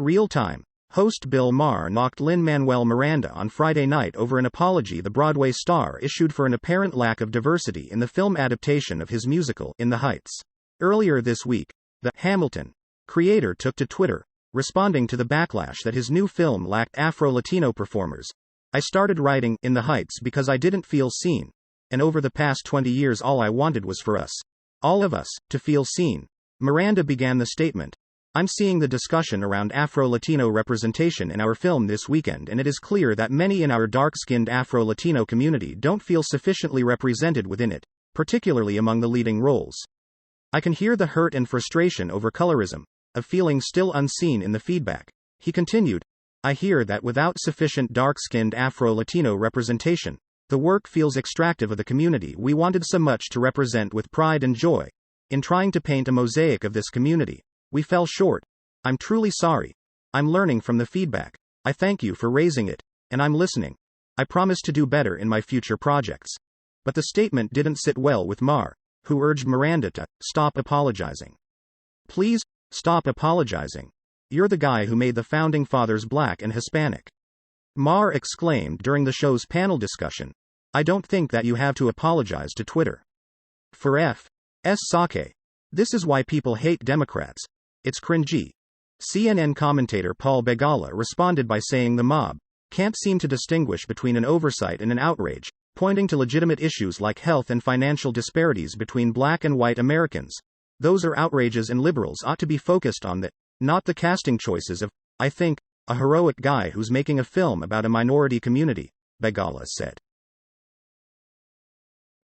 Real time. Host Bill Maher knocked Lin-Manuel Miranda on Friday night over an apology the Broadway star issued for an apparent lack of diversity in the film adaptation of his musical, In the Heights. Earlier this week, the Hamilton creator took to Twitter, responding to the backlash that his new film lacked Afro-Latino performers. I started writing In the Heights because I didn't feel seen, and over the past 20 years all I wanted was for us, all of us, to feel seen. Miranda began the statement. I'm seeing the discussion around Afro-Latino representation in our film this weekend, and it is clear that many in our dark-skinned Afro-Latino community don't feel sufficiently represented within it, particularly among the leading roles. I can hear the hurt and frustration over colorism, of feeling still unseen in the feedback. He continued, I hear that without sufficient dark-skinned Afro-Latino representation, the work feels extractive of the community we wanted so much to represent with pride and joy. In trying to paint a mosaic of this community, we fell short. I'm truly sorry. I'm learning from the feedback. I thank you for raising it, and I'm listening. I promise to do better in my future projects. But the statement didn't sit well with Maher, who urged Miranda to stop apologizing. Please, stop apologizing. You're the guy who made the founding fathers black and Hispanic. Maher exclaimed during the show's panel discussion. I don't think that you have to apologize to Twitter. For F.S. sake. This is why people hate Democrats. It's cringy. CNN commentator Paul Begala responded by saying the mob can't seem to distinguish between an oversight and an outrage, pointing to legitimate issues like health and financial disparities between black and white Americans. Those are outrages, and liberals ought to be focused on that, not the casting choices of, I think, a heroic guy who's making a film about a minority community, Begala said.